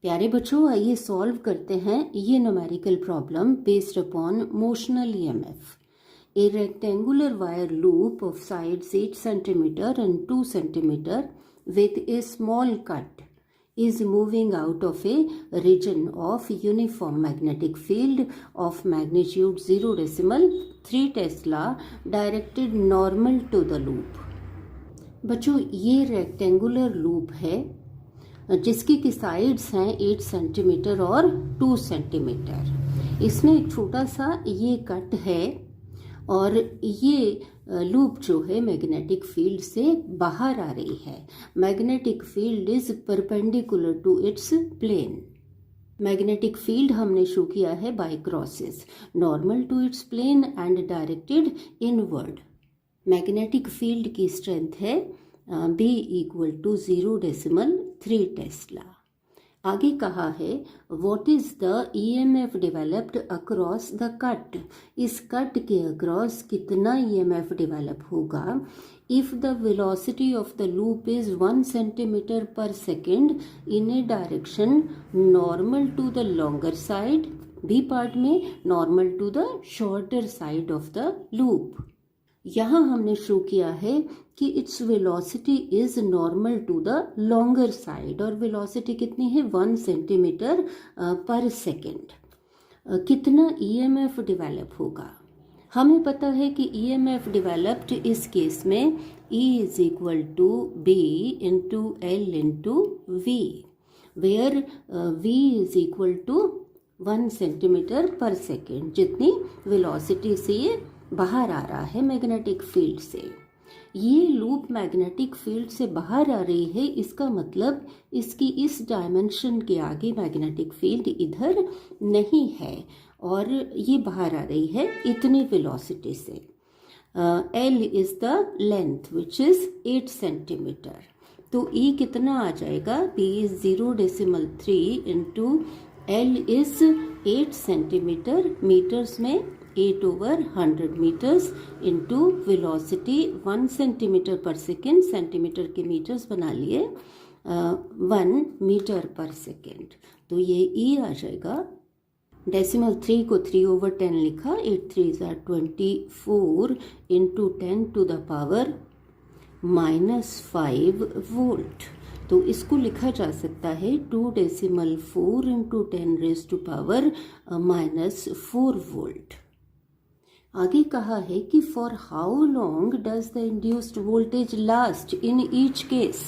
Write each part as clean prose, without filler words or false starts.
प्यारे बच्चों, आइए सॉल्व करते हैं ये numerical problem based upon motional EMF. A rectangular wire loop of sides 8 centimeter and 2 centimeter with a small cut is moving out of a region of uniform magnetic field of magnitude 0.3 Tesla directed normal to the loop. बच्चों, ये rectangular loop है जिसकी की sides हैं 8 centimetre और 2 centimetre. इसमें एक छोटा सा ये कट है और ये लूप जो है मैग्नेटिक फील्ड से बाहर आ रही है. Magnetic field is perpendicular to its plane. Magnetic field हमने शो किया है by crosses, normal to its plane and directed inward. Magnetic field की स्ट्रेंथ है B इक्वल टू 0.3 टेस्ला. आगे कहा है what is the EMF developed across the cut. इस cut के अक्रॉस कितना EMF डेवलप होगा if the velocity of the loop is 1 centimetre per second in a direction normal to the longer side. B part में normal to the shorter side of the loop. यहाँ हमने show किया है कि its velocity is normal to the longer side और velocity कितनी है 1 centimetre per second. कितना EMF डेवलप होगा. हमें पता है कि EMF डेवलप्ड इस केस में E is equal to B into L into V, where V is equal to 1 centimetre per second, जितनी वेलोसिटी से ये बाहर आ रहा है मैग्नेटिक फील्ड से. ये लूप मैग्नेटिक फील्ड से बाहर आ रही है, इसका मतलब इसकी इस डायमेंशन के आगे मैग्नेटिक फील्ड इधर नहीं है और ये बाहर आ रही है इतनी वेलोसिटी से. L is the length which is 8 centimetre. तो E कितना आ जाएगा, B is 0.3 into L is 8 centimetre. Metres में 8/100 metres into velocity 1 centimetre per second. Centimetre के मीटर्स बना लिए 1 मीटर पर सेकेंड. तो ये E आ जाएगा. डेसिमल 3 को 3/10 लिखा. 8 3s are 24 into 10 to the power -5 volt. तो इसको लिखा जा सकता है 2.4 into 10 raise to power -4 volt. आगे कहा है कि for how long does the induced voltage last in each case.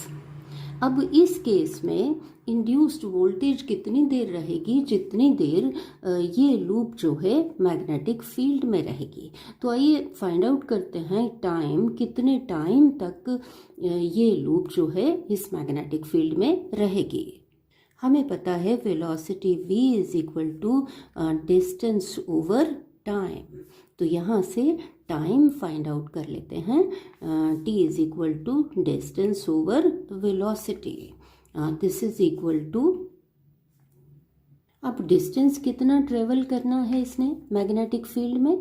अब इस केस में इंड्यूस्ड वोल्टेज कितनी देर रहेगी, जितनी देर ये लूप जो है मैग्नेटिक फील्ड में रहेगी. तो आइए फाइंड आउट करते हैं टाइम, कितने टाइम तक ये लूप जो है इस मैग्नेटिक फील्ड में रहेगी. हमें पता है velocity V is equal to distance over time. तो यहाँ से टाइम फाइंड आउट कर लेते हैं. T is equal to distance over velocity. This is equal to, अब डिस्टेंस कितना ट्रेवल करना है इसने मैग्नेटिक फील्ड में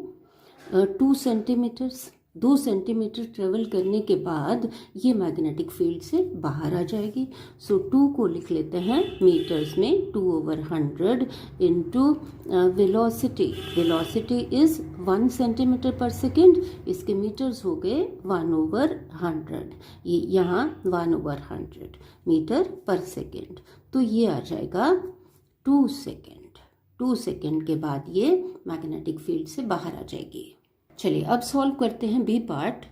2 सेंटीमीटर्स. 2 सेंटीमीटर ट्रेवल करने के बाद ये मैग्नेटिक फील्ड से बाहर आ जाएगी. सो 2 को लिख लेते हैं मीटर्स में 2/100 into velocity. Velocity is 1 centimetre per second. इसके मीटर्स हो गए 1/100. ये यहाँ 1/100 मीटर पर सेकेंड. तो ये आ जाएगा 2 सेकेंड. 2 सेकेंड के बाद ये मैग्नेटिक फील्ड से बाहर आ जाएगी. चलिए अब सॉल्व करते हैं बी पार्ट.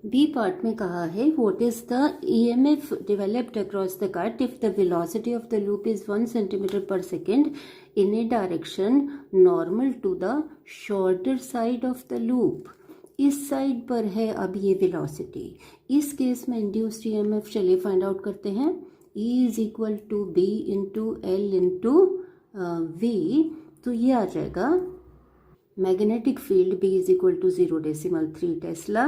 बी पार्ट में कहा है what is the EMF developed across the cut if the velocity of the loop is 1 centimetre per second in a direction normal to the shorter side of the loop. इस side पर है अब ये velocity. इस case में induced EMF चलिए find out करते हैं. E is equal to B into L into V. तो ये आ जाएगा magnetic field B is equal to 0.3 Tesla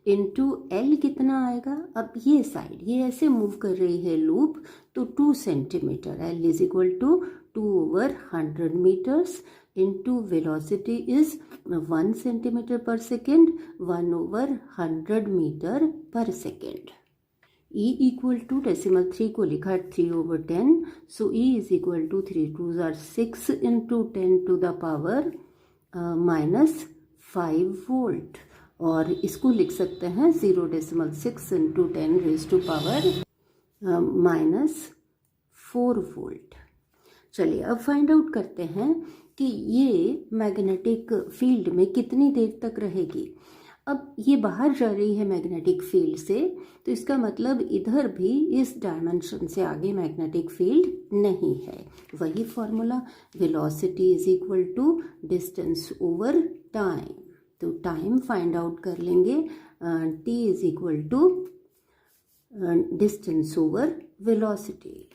into L कितना आएगा. अब ये साइड ये ऐसे मूव कर रही है लूप, तो 2 centimetre. L is equal to 2/100 metres into velocity is 1 centimetre per second 1/100 metre per second. E equal to decimal 3 को लिखा 3/10, so E is equal to 3 2s are 6 into 10 to the power -5 volt, और इसको लिख सकते हैं 0.6 into 10 raised to power -4 volt. चलिए अब find out करते हैं कि ये मैग्नेटिक फील्ड में कितनी देर तक रहेगी। अब ये बाहर जा रही है मैग्नेटिक फील्ड से, तो इसका मतलब इधर भी इस डायमेंशन से आगे मैग्नेटिक फील्ड नहीं है। वही formula, velocity is equal to distance over time. तो टाइम फाइंड आउट कर लेंगे, t is equal to distance over velocity.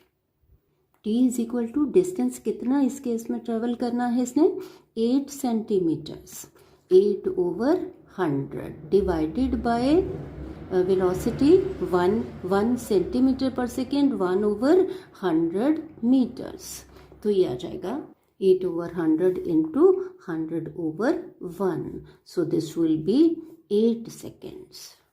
t is equal to distance कितना इस केस में ट्रेवल करना है इसने, 8 centimetres, 8/100 divided by velocity 1 centimetre per second, 1/100 metres. तो ये आ जाएगा 8/100 into 100/1, so this will be 8 seconds.